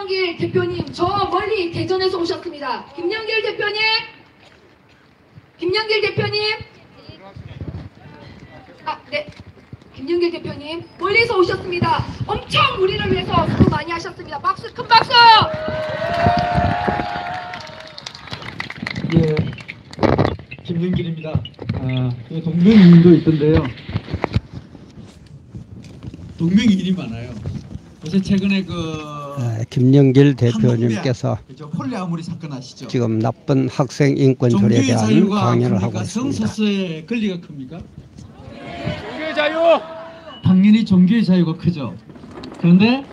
김영길 대표님, 저 멀리 대전에서 오셨습니다. 김영길 대표님, 김영길 대표님, 네, 김영길 대표님 멀리서 오셨습니다. 엄청 우리를 위해서 수고 많이 하셨습니다. 박수, 큰 박수. 예, 김영길입니다. 동명이인도 있던데요. 동명이인이 많아요. 요새 최근에 김영길 대표님께서 폴리아모리 사건 아시죠? 지금 나쁜 학생 인권조례에 대한 강연을 하고 있습니다. 성소수의 권리가 큽니까? 종교의 자유! 당연히 종교의 자유가 크죠. 그런데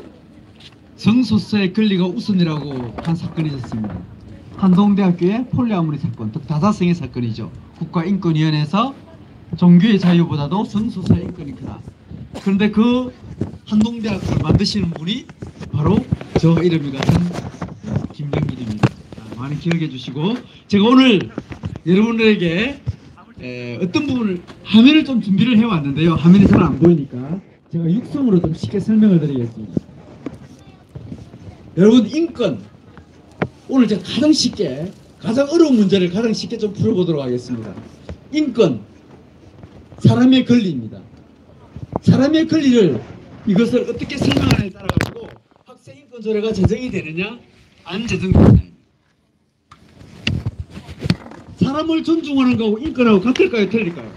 성소수의 권리가 우선이라고 한 사건이 있었습니다. 한동대학교의 폴리아모리 사건, 즉 다사성의 사건이죠. 국가인권위원회에서 종교의 자유보다도 성소수의 인권이 크다. 그런데 그 한동대학교를 만드시는 분이 바로 저 이름이 같은 김영길입니다. 많이 기억해 주시고, 제가 오늘 여러분들에게 어떤 부분을 화면을 좀 준비를 해왔는데요. 화면이 잘 안 보이니까 제가 육성으로 좀 쉽게 설명을 드리겠습니다. 여러분, 인권, 오늘 제가 가장 쉽게, 가장 어려운 문제를 가장 쉽게 좀 풀어보도록 하겠습니다. 인권, 사람의 권리입니다. 사람의 권리를, 이것을 어떻게 설명하느냐에 따라가지고 학생인권조례가 제정이 되느냐 안 제정되느냐. 사람을 존중하는 거하고 인권하고 같을까요, 틀릴까요?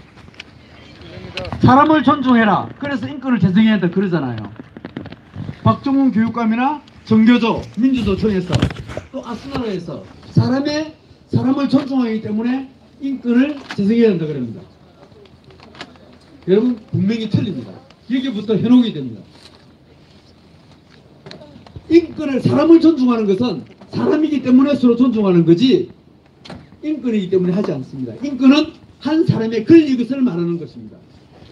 사람을 존중해라, 그래서 인권을 제정해야 된다 그러잖아요. 박정훈 교육감이나 정교조 민주노총에서 또 아스나라에서 사람을 존중하기 때문에 인권을 제정해야 된다 그럽니다. 여러분, 분명히 틀립니다. 여기부터 해놓게 됩니다. 인권을, 사람을 존중하는 것은 사람이기 때문에 서로 존중하는 거지 인권이기 때문에 하지 않습니다. 인권은 한 사람의 권리, 것을 말하는 것입니다.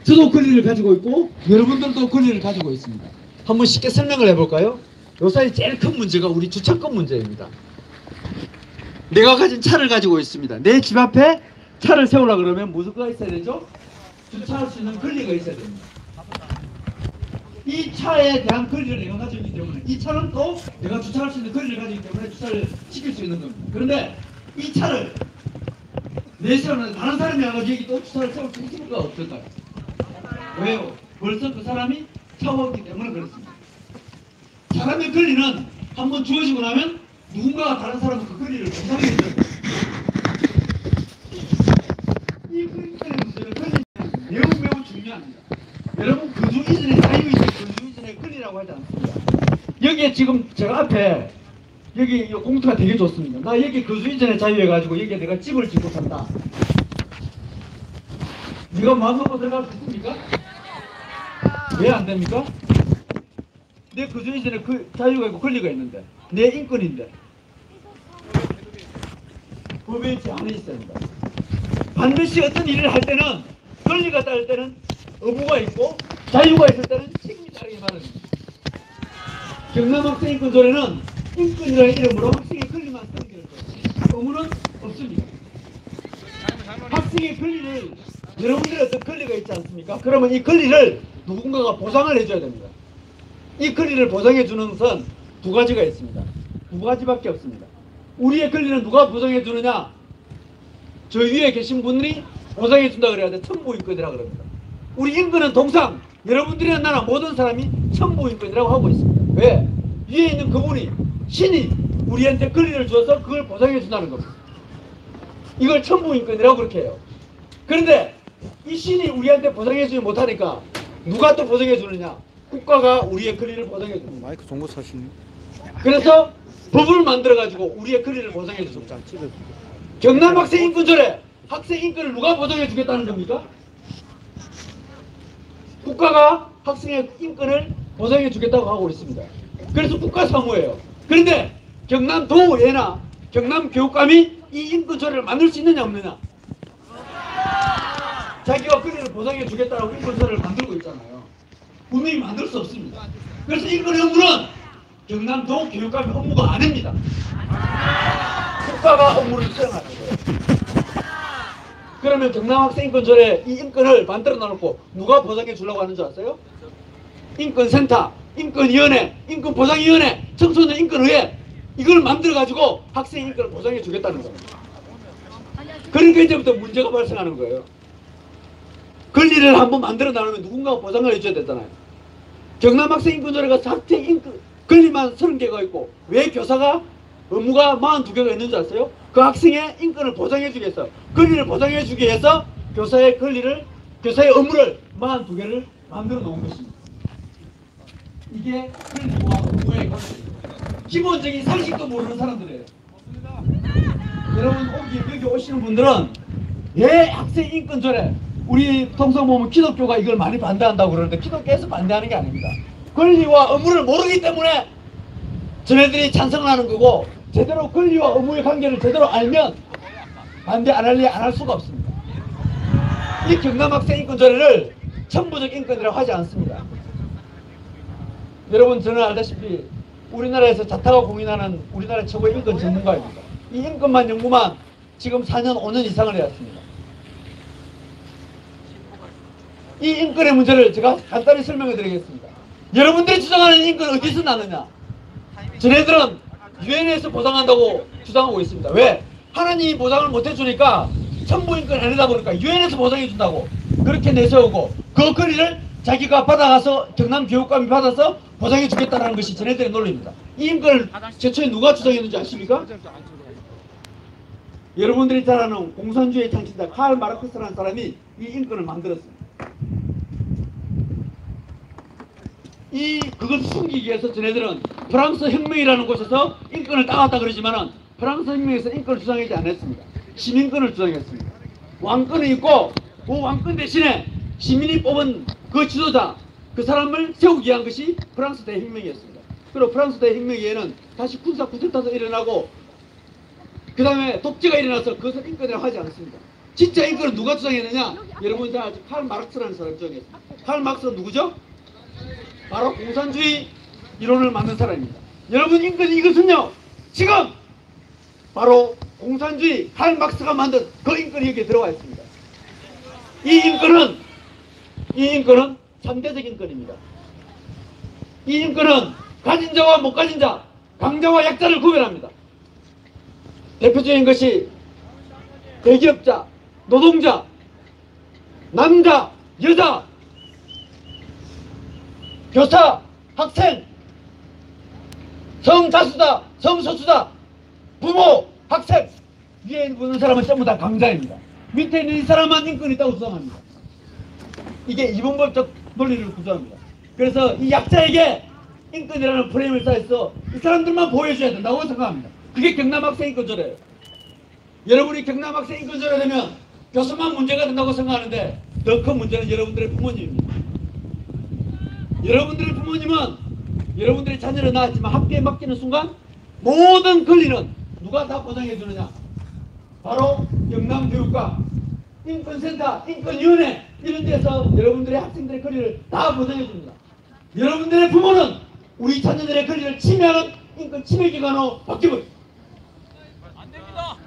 저도 권리를 가지고 있고 여러분들도 권리를 가지고 있습니다. 한번 쉽게 설명을 해볼까요? 요사이 제일 큰 문제가 우리 주차권 문제입니다. 내가 가진 차를 가지고 있습니다. 내 집 앞에 차를 세우려고 그러면 무엇가 있어야 되죠? 주차할 수 있는 권리가 있어야 됩니다. 이 차에 대한 권리를 내가 가지고 있기 때문에, 이 차는 또 내가 주차할 수 있는 권리를 가지고 있기 때문에 주차를 시킬 수 있는 겁니다. 그런데 이 차를 내 세우는 다른 사람이 와서 여기 또 주차를 세울 수 있을까 없을까요? 왜요? 벌써 그 사람이 차왔기 때문에 그렇습니다. 사람의 권리는 한번 주어지고 나면 누군가가 다른 사람은 그 권리를 보상해 줘요. 이 권리의 문제는 매우 중요합니다. 여러분, 거주 이전의 자유이죠. 거주 이전의 권리라고 하지 않습니다. 여기에 지금 제가 앞에 여기 이 공투가 되게 좋습니다. 나 여기 거주 이전의 자유해가지고 여기에 내가 집을 짓고 산다. 네가 마음먹고 들어갈 수 있습니까? 왜 안 됩니까? 내 거주 이전에 그 자유가 있고 권리가 있는데, 내 인권인데 법에 제한이 있어야 합니다. 반드시 어떤 일을 할 때는, 권리가 따를 때는 의무가 있고 자유가 있을 때는 책임이 따르기 마련입니다. 경남학생인권조례는 인권이라는 이름으로 학생의 권리만 쓰는 거예요. 의무는 없습니다. 학생의 권리를, 여러분들의 어떤 권리가 있지 않습니까? 그러면 이 권리를 누군가가 보상을 해줘야 됩니다. 이 권리를 보상해 주는 것은 두 가지가 있습니다. 두 가지밖에 없습니다. 우리의 권리는 누가 보상해 주느냐? 저 위에 계신 분들이 보상해 준다 그래야 돼. 첨부인권이라고 그럽니다. 우리 인권은 동상, 여러분들이나 나나 모든 사람이 첨부인권이라고 하고 있습니다. 왜? 위에 있는 그분이, 신이 우리한테 권리를 줘서 그걸 보상해 준다는 겁니다. 이걸 첨부인권이라고 그렇게 해요. 그런데 이 신이 우리한테 보상해 주지 못하니까 누가 또 보상해 주느냐? 국가가 우리의 권리를 보상해 줍니다. 마이크 종고 사시네. 그래서 법을 만들어 가지고 우리의 권리를 보상해 줍니다. 경남학생인권조례, 학생인권을 누가 보장해 주겠다는 겁니까? 국가가 학생의 인권을 보장해 주겠다고 하고 있습니다. 그래서 국가 사무예요. 그런데 경남도의회나 경남교육감이 이 인권조례를 만들 수 있느냐 없느냐? 자기가 권리를 보장해 주겠다고 인권조례를 만들고 있잖아요. 분명히 만들 수 없습니다. 그래서 인권의 업무는 경남도 교육감의 업무가 아닙니다. 국가가 업무를 수행하는 거예요. 그러면 경남학생인권조례 이 인권을 만들어 놔놓고 누가 보장해 주려고 하는 줄 아세요? 인권센터, 인권위원회, 인권보장위원회, 청소년 인권의회 이걸 만들어가지고 학생 인권을 보장해 주겠다는 겁니다. 그러니까 이제부터 문제가 발생하는 거예요. 권리를 한번 만들어 나누면 누군가가 보장을 해줘야 되잖아요. 경남 학생 인권조례가 학생 인권 권리만 30개가 있고 왜 교사가 업무가 42개가 있는 줄 아세요? 그 학생의 인권을 보장해 주기 위해서, 권리를 보장해 주기 위해서 교사의 교사의 업무를 42개를 만들어 놓은 것입니다. 이게 권리와 업무의 관계입니다. 기본적인 상식도 모르는 사람들이에요. 여러분 여기 오시는 분들은 왜 학생 인권조례, 우리 통상 보면 기독교가 이걸 많이 반대한다고 그러는데 기독교에서 반대하는 게 아닙니다. 권리와 업무를 모르기 때문에 저네들이 찬성을 하는 거고, 제대로 권리와 업무의 관계를 제대로 알면 반대 안 할 수가 없습니다. 이 경남 학생 인권조례를 천부적 인권이라고 하지 않습니다. 여러분 저는 알다시피 우리나라에서 자타가 공인하는 우리나라 최고의 인권 전문가입니다. 이 인권만 연구만 지금 4년 5년 이상을 해왔습니다. 이 인권의 문제를 제가 간단히 설명해 드리겠습니다. 여러분들이 주장하는 인권은 어디서 나느냐? 저네들은 유엔에서 보장한다고 주장하고 있습니다. 왜? 하나님이 보장을 못 해주니까 천부인권 아니다 보니까 유엔에서 보장해 준다고 그렇게 내세우고, 그 권리를 자기가 받아가서 경남교육감이 받아서 보장해 주겠다는 것이 저네들의 논리입니다. 이 인권을 최초에 누가 주장했는지 아십니까? 여러분들이 잘 아는 공산주의 창시자 칼 마르크스라는 사람이 이 인권을 만들었습니다. 그것을 숨기기 위해서 저네들은 프랑스 혁명이라는 곳에서 인권을 따왔다 그러지만은 프랑스 혁명에서 인권을 주장하지 않았습니다. 시민권을 주장했습니다. 왕권이 있고 그 왕권 대신에 시민이 뽑은 그 지도자, 그 사람을 세우기 위한 것이 프랑스 대혁명이었습니다. 그리고 프랑스 대혁명에는 다시 군사 쿠데타도 일어나고 그 다음에 독재가 일어나서 그것을 인권이라고 하지 않습니다. 진짜 인권을 누가 주장했느냐? 여러분 잘 아시죠? 칼 마르크스라는 사람이 주장했습니다. 칼 마르크스는 누구죠? 바로 공산주의 이론을 만든 사람입니다. 여러분 이것은요 지금 바로 공산주의 칼 마르크스가 만든 그 인권이 여기에 들어와 있습니다. 이 인권은 3대적 인권입니다. 이 인권은 가진 자와 못 가진 자, 강자와 약자를 구별합니다. 대표적인 것이 대기업자, 노동자, 남자, 여자, 교사, 학생, 성자수자, 성소수자, 부모, 학생, 위에 있는 사람은 전부 다 강자입니다. 밑에 있는 이 사람만 인권이 있다고 주장합니다. 이게 이분법적 논리를 구조합니다. 그래서 이 약자에게 인권이라는 프레임을 쌓아서 이 사람들만 보호해줘야 된다고 생각합니다. 그게 경남 학생 인권조례예요. 여러분이 경남 학생 인권조례 되면 교수만 문제가 된다고 생각하는데 더 큰 문제는 여러분들의 부모님입니다. 여러분들의 부모님은 여러분들의 자녀를 낳았지만 학교에 맡기는 순간 모든 권리는 누가 다 보장해 주느냐? 바로 경남교육과 인권센터, 인권위원회 이런 데서 여러분들의 학생들의 권리를 다 보장해 줍니다. 여러분들의 부모는 우리 자녀들의 권리를 침해하는 인권 침해기관으로 바뀌어버립니다. 안됩니다.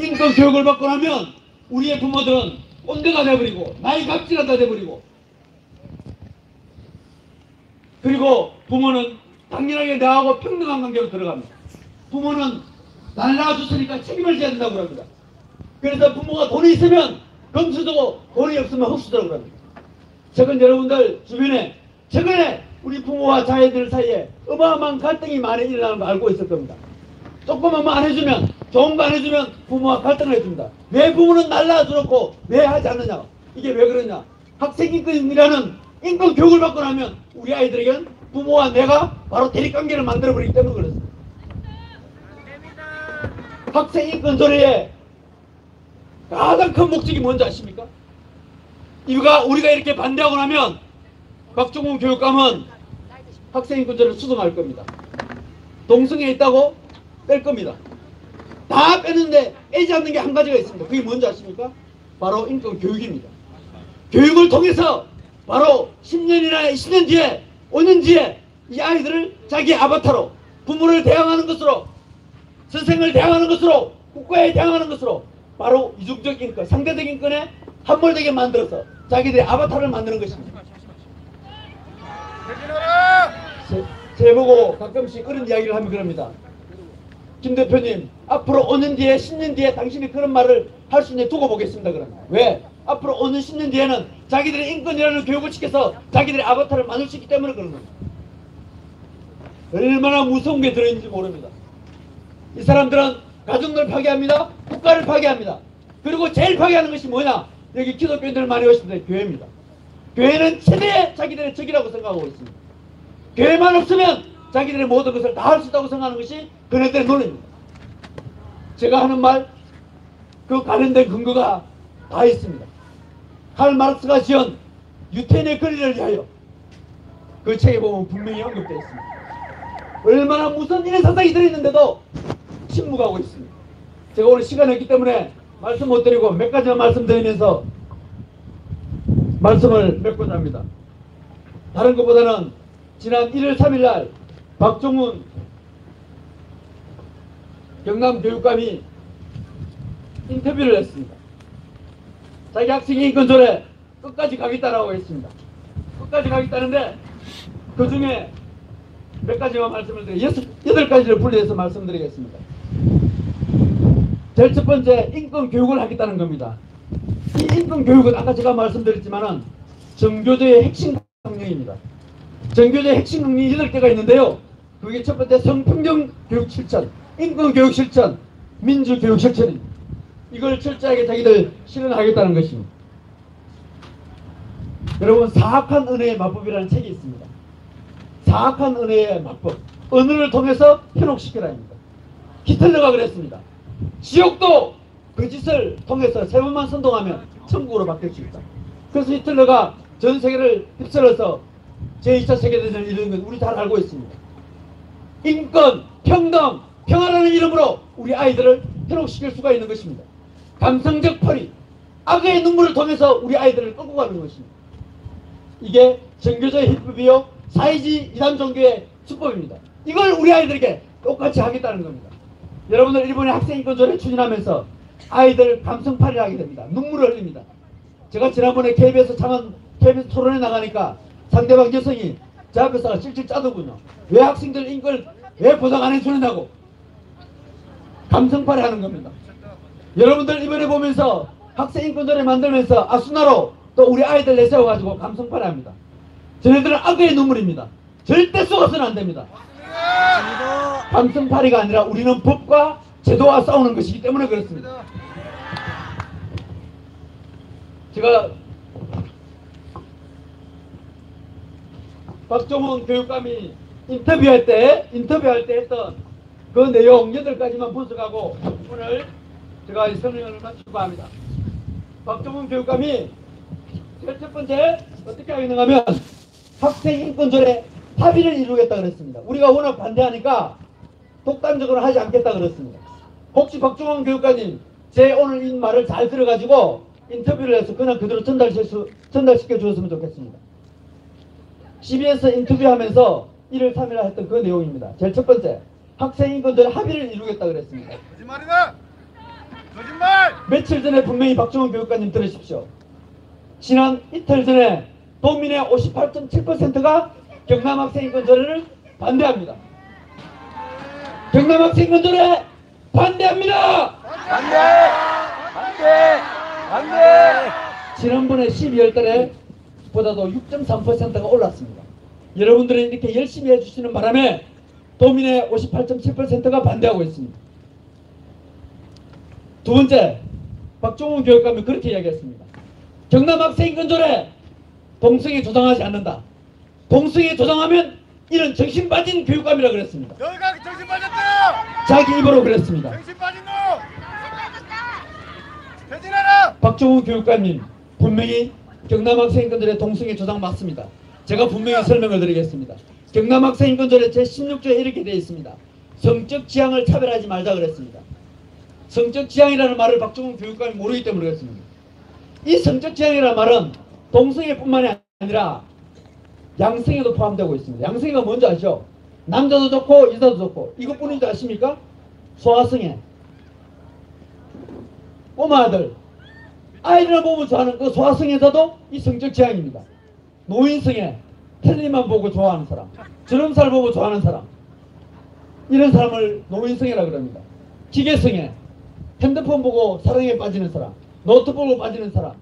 인권 교육을 받고 나면 우리의 부모들은 꼰대가 돼버리고 나이 갑질가 다 돼버리고, 그리고 부모는 당연하게 나하고 평등한 관계로 들어갑니다. 부모는 날 낳아줬으니까 책임을 져야 된다고 합니다. 그래서 부모가 돈이 있으면 검수 주고 돈이 없으면 흡수 주라고 합니다. 최근 여러분들 주변에 최근에 우리 부모와 자녀들 사이에 어마어마한 갈등이 많이 일어나는 거 알고 있을 겁니다. 조금만 안 해주면, 좋은 거 안 해주면 부모와 갈등을 해줍니다. 왜 부모는 날 낳아주놓고 왜 하지 않느냐? 이게 왜 그러냐? 학생인권이라는 인권 교육을 받고 나면 우리 아이들에게는 부모와 내가 바로 대립관계를 만들어버리기 때문에 그렇습니다. 학생인권조례의 가장 큰 목적이 뭔지 아십니까? 우리가 이렇게 반대하고 나면 박종훈 교육감은 학생인권조례를 수정할 겁니다. 동성애 있다고 뺄 겁니다. 다 빼는데 빼지 않는 게 한 가지가 있습니다. 그게 뭔지 아십니까? 바로 인권교육입니다. 교육을 통해서 바로 10년이나 20년 뒤에 5년 뒤에 이 아이들을 자기 아바타로 부모를 대항하는 것으로, 선생을 대항하는 것으로, 국가에 대항하는 것으로 바로 이중적 인권, 상대적 인권에 함몰되게 만들어서 자기들의 아바타를 만드는 것입니다. 제보고 가끔씩 그런 이야기를 하면 그럽니다. 김 대표님, 앞으로 5년 뒤에 10년 뒤에 당신이 그런 말을 할 수 있는 두고 보겠습니다. 그럽니다. 왜? 앞으로 5년 10년 뒤에는 자기들의 인권이라는 교육을 시켜서 자기들의 아바타를 만들 수 있기 때문에 그런 겁니다. 얼마나 무서운 게 들어있는지 모릅니다. 이 사람들은 가정을 파괴합니다. 국가를 파괴합니다. 그리고 제일 파괴하는 것이 뭐냐? 여기 기독교인들 많이 오시는데 교회입니다. 교회는 최대의 자기들의 적이라고 생각하고 있습니다. 교회만 없으면 자기들의 모든 것을 다 할 수 있다고 생각하는 것이 그네들의 논리입니다. 제가 하는 말, 그 관련된 근거가 다 있습니다. 칼 마르크스가 지은 유태인의 권리를 위하여, 그 책에 보면 분명히 언급되어 있습니다. 얼마나 무서운 인의 사상이 들어있는데도 침묵하고 있습니다. 제가 오늘 시간이 없기 때문에 말씀 못 드리고 몇 가지만 말씀드리면서 말씀을 맺고자 합니다. 다른 것보다는 지난 1월 3일 날 박종훈 경남교육감이 인터뷰를 했습니다. 자기 학생의 인권조례 끝까지 가겠다라고 했습니다. 끝까지 가겠다는데 그 중에 몇 가지만 말씀을 드리고 8가지를 분리해서 말씀드리겠습니다. 제일 첫 번째, 인권교육을 하겠다는 겁니다. 이 인권교육은 아까 제가 말씀드렸지만은 정교조의 핵심 강령입니다. 정교조의 핵심 강령이 8개가 있는데요. 그게 첫 번째 성평등 교육 실천, 인권교육 실천, 민주교육 실천입니다. 이걸 철저하게 자기들 실현하겠다는 것입니다. 여러분, 사악한 은혜의 마법이라는 책이 있습니다. 사악한 은혜의 마법, 언어를 통해서 현혹시키라입니다. 히틀러가 그랬습니다. 지옥도 그 짓을 통해서 3번만 선동하면 천국으로 바뀔 수 있다. 그래서 히틀러가 전 세계를 휩쓸어서 제2차 세계대전을 이루는 건 우리 잘 알고 있습니다. 인권, 평등, 평화라는 이름으로 우리 아이들을 현혹시킬 수가 있는 것입니다. 감성적 포리, 악의 눈물을 통해서 우리 아이들을 끌고 가는 것입니다. 이게 정교조의 희법이요, 사이지 이단 종교의 수법입니다. 이걸 우리 아이들에게 똑같이 하겠다는 겁니다. 여러분들 일본의 학생인권조례 추진하면서 아이들 감성팔이를 하게 됩니다. 눈물을 흘립니다. 제가 지난번에 KBS 토론에 나가니까 상대방 여성이 제 앞에서 찔찔 짜더군요. 왜 학생들 인권을 왜 보장 안 해주느냐고. 감성팔이 하는 겁니다. 여러분들 이번에 보면서 학생인권조례 만들면서 아수나로 또 우리 아이들 내세워가지고 감성팔이 합니다. 저희들은 악의 눈물입니다. 절대 쏘아서는 안 됩니다. 감성팔이가 아니라 우리는 법과 제도와 싸우는 것이기 때문에 그렇습니다. 제가 박종훈 교육감이 인터뷰할 때 했던 그 내용 8가지만 분석하고 오늘 제가 이 설명을 마치고 합니다. 박종훈 교육감이 첫 번째 어떻게 하겠는가 하면 학생인권조례 합의를 이루겠다 그랬습니다. 우리가 워낙 반대하니까 독단적으로 하지 않겠다 그랬습니다. 혹시 박종훈 교육관님 제 오늘 이 말을 잘 들어가지고 인터뷰를 해서 그냥 그대로 전달시켜 주었으면 좋겠습니다. CBS 인터뷰하면서 1월 3일 했던 그 내용입니다. 제일 첫 번째, 학생인권조례 합의를 이루겠다 그랬습니다. 거짓말이다! 거짓말! 며칠 전에 분명히 박종훈 교육관님 들으십시오. 지난 이틀 전에 도민의 58.7%가 경남학생인권조례를 반대합니다. 경남학생인권조례 반대합니다. 반대! 반대! 반대! 지난번에 12월 달에 보다도 6.3%가 올랐습니다. 여러분들이 이렇게 열심히 해주시는 바람에 도민의 58.7%가 반대하고 있습니다. 두 번째, 박종훈 교육감이 그렇게 이야기했습니다. 경남학생인권조례 동성애 조장하지 않는다. 동성애 조장하면 이런 정신 빠진 교육감이라 그랬습니다. 너희가 정신 빠졌다! 자기 입으로 그랬습니다. 정신 빠진 놈! 퇴진하라! 박종훈 교육감님 분명히 경남학생인권조례 동성애 조장 맞습니다. 제가 분명히 설명을 드리겠습니다. 경남학생인권조례 제16조에 이렇게 되어 있습니다. 성적 지향을 차별하지 말자 그랬습니다. 성적 지향이라는 말을 박종훈 교육감이 모르기 때문에 그랬습니다. 이 성적 지향이라는 말은 동성애뿐만이 아니라 양성애도 포함되고 있습니다. 양성애가 뭔지 아시죠? 남자도 좋고 여자도 좋고 이것뿐인지 아십니까? 소아성애, 꼬마 아들, 아이를 보면 좋아하는 그 소아성애자도 이 성적 지향입니다. 노인성애, 텔레비만 보고 좋아하는 사람, 주름살 보고 좋아하는 사람, 이런 사람을 노인성애라 그럽니다. 기계성애, 핸드폰 보고 사랑에 빠지는 사람, 노트북 보고 빠지는 사람,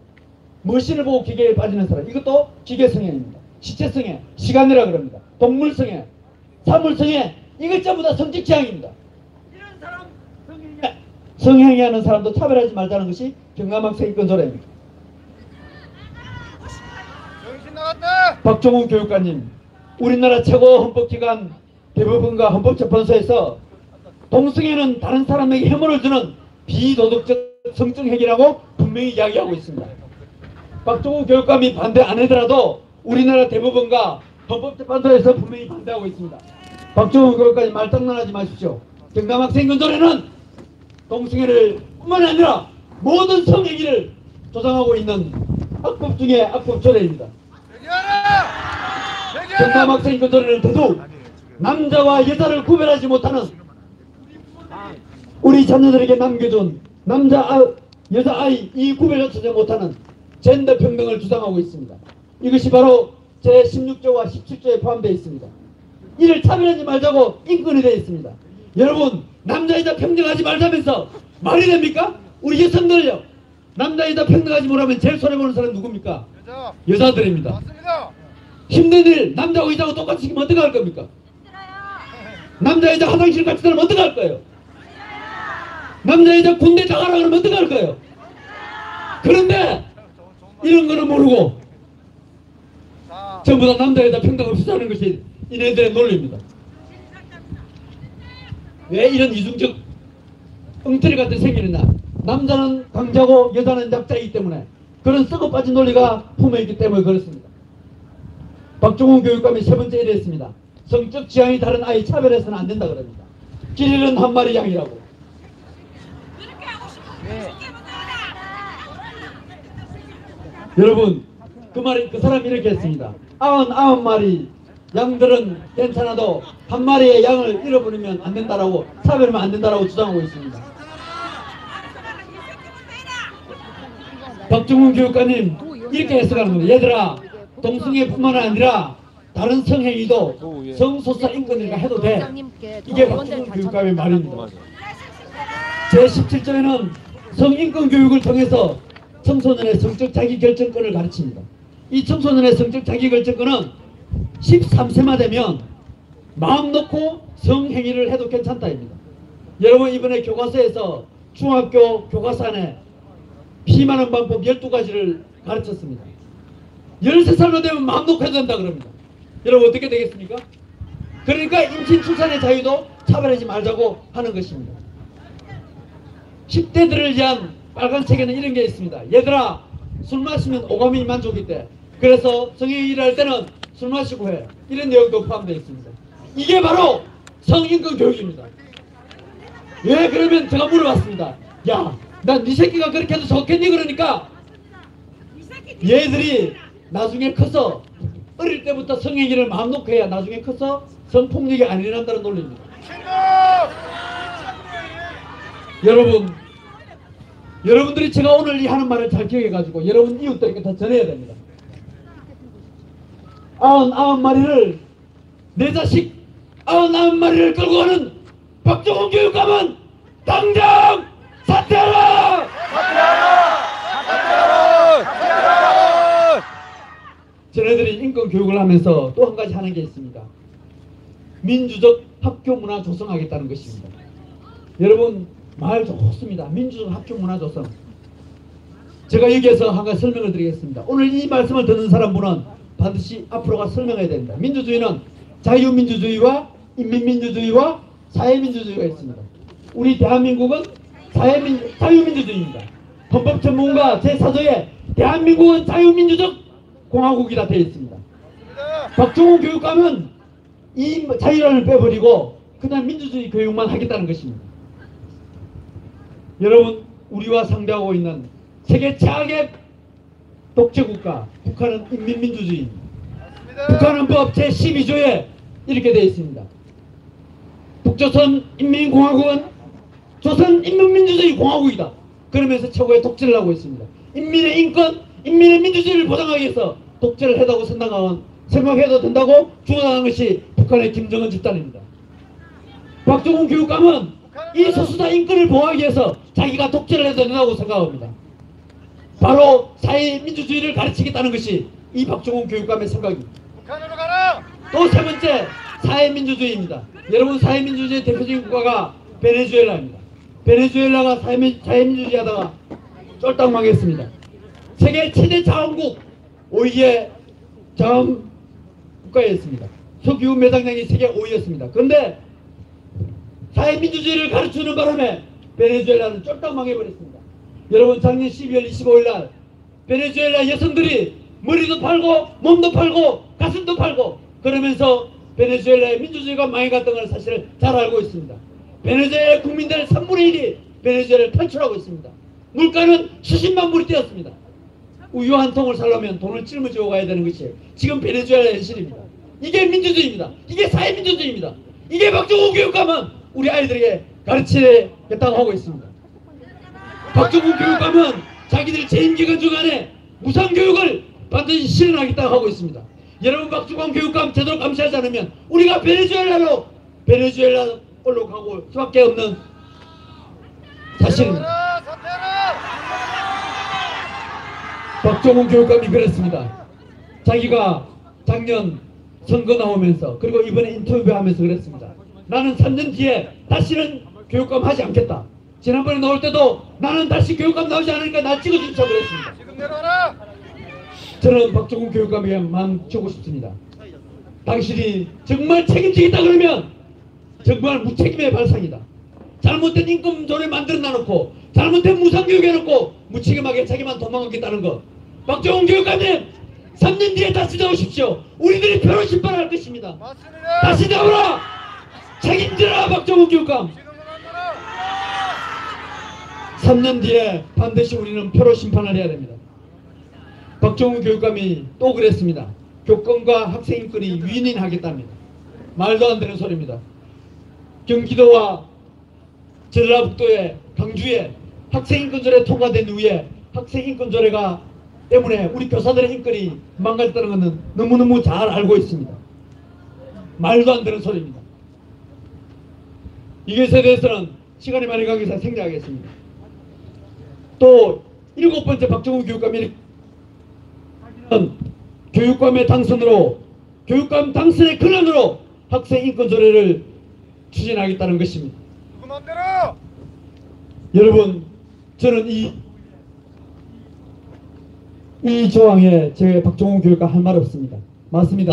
머신을 보고 기계에 빠지는 사람, 이것도 기계성애입니다. 시체성애, 시간이라 그럽니다. 동물성애, 사물성애, 이것 전부 다 성적 지향입니다. 이런 사람 성행위하는 사람도 차별하지 말자는 것이 경감학생 인권조례입니다. 정신 나갔다. 박종훈 교육관님, 우리나라 최고 헌법기관 대법원과 헌법재판소에서 동성애는 다른 사람에게 혐오를 주는 비도덕적 성적 행위라고 분명히 이야기하고 있습니다. 박종훈 교육감이 반대 안 하더라도 우리나라 대법원과 헌법재판소에서 분명히 반대하고 있습니다. 박종훈 교육감이 말장난하지 마십시오. 경감학생 인권조례는 동성애를 뿐만 아니라 모든 성행위를 조장하고 있는 악법 중에 악법 조례입니다. 경감학생 인권조례를 더더욱 남자와 여자를 구별하지 못하는 우리 자녀들에게 남겨준 여자 아이 이 구별을 찾지 못하는 젠더 평등을 주장하고 있습니다. 이것이 바로 제16조와 17조에 포함되어 있습니다. 이를 차별하지 말자고 인권이 되어 있습니다. 여러분, 남자 여자 평등하지 말자면서 말이 됩니까? 우리 여성들요, 남자 여자 평등하지 못하면 제일 손해보는 사람은 누굽니까? 여자들입니다. 맞습니다. 힘든 일 남자하고 여자하고 똑같이 시키면 어떻게 할 겁니까? 남자 여자 화장실 같이 들으면 어떻게 할 거예요? 남자 여자 군대 나가라 그러면 어떻게 할 거예요? 그런데 이런 거는 모르고 전부 다 남자 여자 평등 없이 사는 것이 이네들의 논리입니다. 왜 이런 이중적 엉터리 같은 생기느냐? 남자는 강자고 여자는 약자이기 때문에 그런 썩어 빠진 논리가 품어있기 때문에 그렇습니다. 박종훈 교육감이 세 번째 일했습니다. 성적 지향이 다른 아이 차별해서는 안 된다 그럽니다. 길 잃은 한 마리 양이라고. 여러분, 그 사람이 이렇게 했습니다. 99마리 양들은 괜찮아도 한 마리의 양을 잃어버리면 안 된다라고, 차별하면 안 된다라고 주장하고 있습니다. 박종훈 교육관님 이렇게 해석하는 겁니다. 얘들아, 동성애뿐만 아니라 다른 성행위도 성소수자 인권이니까 해도 돼. 이게 박종훈 교육감의 말입니다. 제17조에는 성인권 교육을 통해서 청소년의 성적 자기결정권을 가르칩니다. 이 청소년의 성적 자기결정권은 13세만 되면 마음 놓고 성행위를 해도 괜찮다입니다. 여러분, 이번에 교과서에서 중학교 교과서 안에 피임하는 방법 12가지를 가르쳤습니다. 13살만 되면 마음 놓고 해도 된다 그럽니다. 여러분, 어떻게 되겠습니까? 그러니까 임신 출산의 자유도 차별하지 말자고 하는 것입니다. 10대들을 위한 빨간책에는 이런 게 있습니다. 얘들아, 술 마시면 오감이 만족이 돼. 그래서 성행위를 할 때는 술 마시고 해. 이런 내용도 포함되어 있습니다. 이게 바로 성인권 교육입니다. 왜 그러면 제가 물어봤습니다. 야, 난 네 새끼가 그렇게 해도 좋겠니? 그러니까 얘들이 나중에 커서 어릴 때부터 성행위를 마음 놓고 해야 나중에 커서 성폭력이 안 일어난다는 논리입니다. 여러분들이 제가 오늘 이 하는 말을 잘 기억해가지고 여러분 이웃들에게 다 전해야 됩니다. 99마리를 내 자식 99마리를 끌고 가는 박종훈 교육감은 당장 사퇴하라! 저희들이 인권 교육을 하면서 또 한 가지 하는 게 있습니다. 민주적 학교 문화 조성하겠다는 것입니다. 여러분, 말 좋습니다. 민주적 학교 문화 조성. 제가 여기에서 한 가지 설명을 드리겠습니다. 오늘 이 말씀을 듣는 사람분은 반드시 앞으로 가서 설명해야 됩니다. 민주주의는 자유민주주의와 인민민주주의와 사회민주주의가 있습니다. 우리 대한민국은 자유민주주의입니다. 헌법전문가 제4조에 대한민국은 자유민주적 공화국이라 되어 있습니다. 박종훈 교육감은 이 자유를 빼버리고 그냥 민주주의 교육만 하겠다는 것입니다. 여러분, 우리와 상대하고 있는 세계 최악의 독재국가 북한은 인민민주주의입니다. 북한은 법 제12조에 이렇게 되어 있습니다. 북조선 인민공화국은 조선 인민민주주의 공화국이다. 그러면서 최고의 독재를 하고 있습니다. 인민의 인권, 인민의 민주주의를 보장하기 위해서 독재를 해다고 선당한 생각해도 된다고 주장하는 것이 북한의 김정은 집단입니다. 박정훈 교육감은 이 소수자 인권을 보호하기 위해서 자기가 독재를 해도 된다고 생각합니다. 바로 사회민주주의를 가르치겠다는 것이 이 박정훈 교육감의 생각입니다. 북한으로 가라. 또 세 번째, 사회민주주의입니다. 여러분, 사회민주주의의 대표적인 국가가 베네수엘라입니다. 베네수엘라가 사회민주주의 하다가 쫄딱 망했습니다. 세계 최대 자원국 5위의 자원 국가였습니다. 석유 매장량이 세계 5위였습니다. 그런데 사회민주주의를 가르치는 바람에 베네수엘라는 쫄딱 망해버렸습니다. 여러분, 작년 12월 25일 날 베네수엘라 여성들이 머리도 팔고 몸도 팔고 가슴도 팔고 그러면서 베네수엘라의 민주주의가 망해갔던 걸 사실을 잘 알고 있습니다. 베네수엘라 국민들의 3분의 1이 베네수엘라를 탈출하고 있습니다. 물가는 수십만 불이 뛰었습니다. 우유 한 통을 살려면 돈을 짊어지고 가야 되는 것이 지금 베네수엘라 현실입니다. 이게 민주주의입니다. 이게 사회민주주의입니다. 이게 박정훈 교육감은 우리 아이들에게 가르치겠다고 하고 있습니다. 박정훈 교육감은 자기들 재임기간 중간에 무상교육을 반드시 실현하겠다고 하고 있습니다. 여러분, 박정훈 교육감 제대로 감시하지 않으면 우리가 베네수엘라로 가고 수밖에 없는 사실입니다. 박정훈 교육감이 그랬습니다. 자기가 작년 선거 나오면서 그리고 이번에 인터뷰하면서 그랬습니다. 나는 3년 뒤에 다시는 교육감 하지 않겠다. 지난번에 나올 때도 나는 다시 교육감 나오지 않으니까 나 찍어주자 그랬습니다. 지금 내려와라. 저는 박정훈 교육감에게 마음 주고 싶습니다. 당신이 정말 책임지겠다 그러면 정말 무책임의 발상이다. 잘못된 인권조례 만들어 놔놓고 잘못된 무상교육 해놓고 무책임하게 자기만 도망가겠다는 것. 박정훈 교육감님, 3년 뒤에 다시 나오십시오. 우리들이 표로 심판할 것입니다. 맞습니다. 다시 나오라. 책임져라, 박정훈 교육감. 지금 내려와라. 3년 뒤에 반드시 우리는 표로 심판을 해야 됩니다. 박정훈 교육감이 또 그랬습니다. 교권과 학생 인권이 위인하겠답니다. 말도 안 되는 소리입니다. 경기도와 전라북도의 강주에 학생인권조례 통과된 후에 학생인권조례가 때문에 우리 교사들의 인권이 망가졌다는 것은 너무너무 잘 알고 있습니다. 말도 안 되는 소리입니다. 이것에 대해서는 시간이 많이 가기 위해서 생략하겠습니다. 또 7번째 박정훈 교육감이 교육감의 당선으로 교육감 당선의 근원으로 학생인권조례를 추진하겠다는 것입니다. 그 맘대로. 여러분, 저는 이 조항에 제 박정훈 교육감 할 말 없습니다. 맞습니다.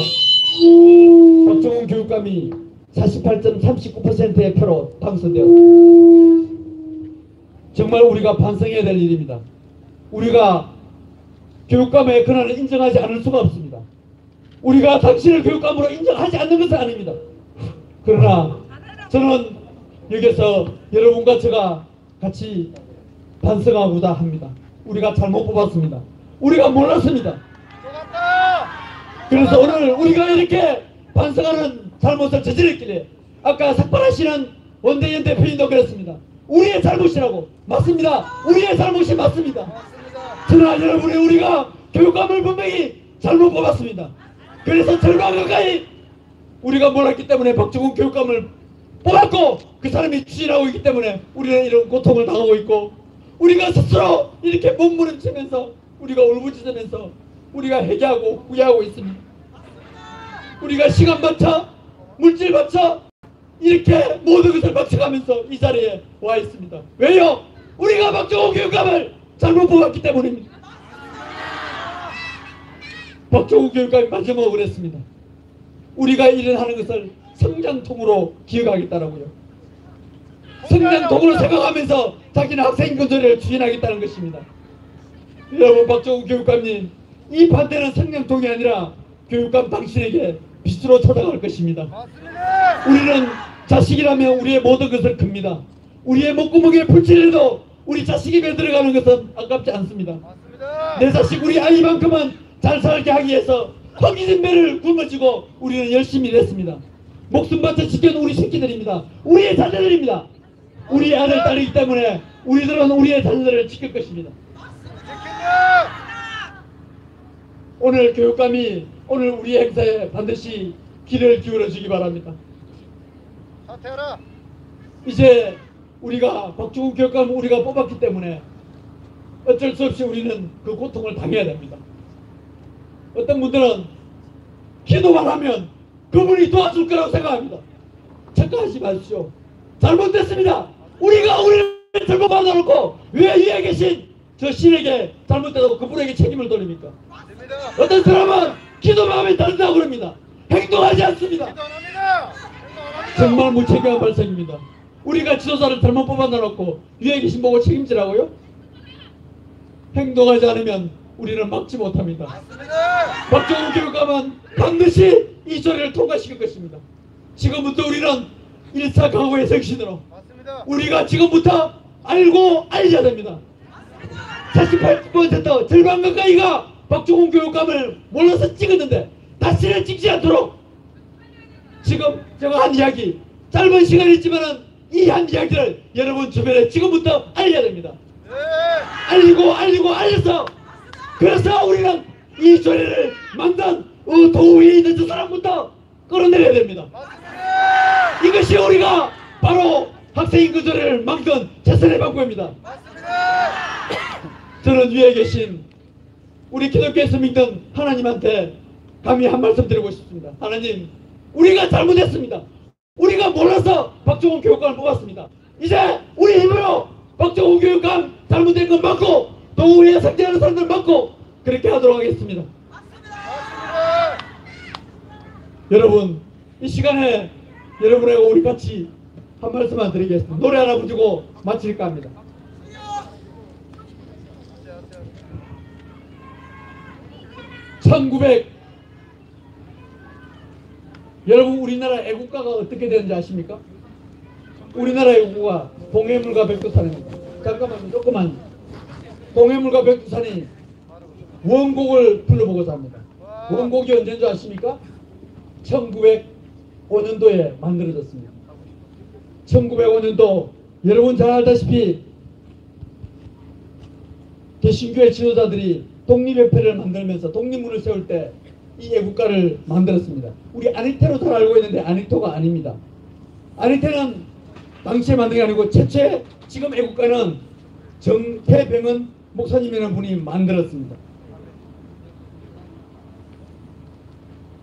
박정훈 교육감이 48.39%의 표로 당선되었습니다. 정말 우리가 반성해야 될 일입니다. 우리가 교육감의 권한을 인정하지 않을 수가 없습니다. 우리가 당신을 교육감으로 인정하지 않는 것은 아닙니다. 그러나 저는 여기서 여러분과 제가 같이 반성하고자 합니다. 우리가 잘못 뽑았습니다. 우리가 몰랐습니다. 그래서 오늘 우리가 이렇게 반성하는 잘못을 저질렀길래 아까 삭발하시는 원대현 대표님도 그랬습니다. 우리의 잘못이라고. 맞습니다. 우리의 잘못이 맞습니다. 그러나 여러분이 우리가 교육감을 분명히 잘못 뽑았습니다. 그래서 절반 가까이 우리가 몰랐기 때문에 박정훈 교육감을 뽑았고 그 사람이 추진하고 있기 때문에 우리는 이런 고통을 당하고 있고 우리가 스스로 이렇게 몸부림치면서 우리가 울부짖으면서 우리가 회개하고 후회하고 있습니다. 우리가 시간 바쳐 물질 바쳐 이렇게 모든 것을 바쳐가면서 이 자리에 와 있습니다. 왜요? 우리가 박정훈 교육감을 잘못 뽑았기 때문입니다. 박정훈 교육감이 마지막으로 그랬습니다. 우리가 일어나는 것을 성장통으로 기억하겠다라고요. 성장통으로 생각하면서 자기는 학생인권조례를 추진하겠다는 것입니다. 여러분, 박정훈 교육감님, 이 반대는 성장통이 아니라 교육감 당신에게 빚으로 찾아갈 것입니다. 맞습니다. 우리는 자식이라면 우리의 모든 것을 큽니다. 우리의 목구멍에 불칠해도 우리 자식이 입에 들어가는 것은 아깝지 않습니다. 맞습니다. 내 자식 우리 아이만큼은 잘 살게 하기 위해서 허기진 배를 굶어쥐고 우리는 열심히 일했습니다. 목숨 바쳐 지켜는 우리 새끼들입니다. 우리의 자녀들입니다. 우리의 아들 딸이기 때문에 우리들은 우리의 자녀들을 지킬 것입니다. 지킨다. 오늘 교육감이 오늘 우리 행사에 반드시 귀를 기울여 주기 바랍니다. 사퇴하라. 이제 우리가 박주국 교육감을 우리가 뽑았기 때문에 어쩔 수 없이 우리는 그 고통을 당해야 됩니다. 어떤 분들은 기도만 하면 그분이 도와줄 거라고 생각합니다. 착각하지 마십시오. 잘못됐습니다. 우리가 우리를 잘못 받아놓고 왜 위에 계신 저 신에게 잘못되다고 그분에게 책임을 돌립니까? 됩니다. 어떤 사람은 기도만 하면 다른다고 그럽니다. 행동하지 않습니다. 기도 안 합니다. 행동 안 합니다. 정말 무책임한 발상입니다. 우리가 지도자를 잘못 뽑아놔놓고 위에 계신 보고 책임지라고요? 행동하지 않으면 우리는 막지 못합니다. 맞습니다. 박정훈 교육감은 반드시 이 소리를 통과시킬 것입니다. 지금부터 우리는 1차 강호의 정신으로 맞습니다. 우리가 지금부터 알고 알려야 됩니다. 48% 절반 가까이가 박정훈 교육감을 몰라서 찍었는데 다시는 찍지 않도록 지금 제가 한 이야기 짧은 시간이지만은 이 한 이야기를 여러분 주변에 지금부터 알려야 됩니다. 네. 알리고 알려서 그래서 우리는 이 소리를 만든 도위에 있는 저 사람부터 끌어내려야 됩니다. 맞습니다. 이것이 우리가 바로 학생인권조례를 만든 최선의 방법입니다. 맞습니다. 저는 위에 계신 우리 기독교에서 믿는 하나님한테 감히 한 말씀 드리고 싶습니다. 하나님, 우리가 잘못했습니다. 우리가 몰라서 박정훈 교육감을 뽑았습니다. 이제 우리 힘으로 박정훈 교육감 잘못된 건 맞고 도의에 상대하는 사람들 맞고 그렇게 하도록 하겠습니다. 맞습니다. 여러분, 이 시간에 여러분과 우리 같이 한 말씀만 드리겠습니다. 노래 하나 부르고 마칠까 합니다. 1900 여러분 우리나라 애국가가 어떻게 되는지 아십니까? 우리나라 애국가가 동해물과 백두산입니다. 잠깐만요. 조금만. 동해물과 백두산이 원곡을 불러보고자 합니다. 원곡이 언제인 줄 아십니까? 1905년도에 만들어졌습니다. 1905년도 여러분 잘 알다시피 개신교의 지도자들이 독립협회를 만들면서 독립문을 세울 때 이 애국가를 만들었습니다. 우리 아니테로 잘 알고 있는데 아니토가 아닙니다. 아니테는 당시에 만든 게 아니고 최초의 지금 애국가는 정태병은 목사님이라는 분이 만들었습니다.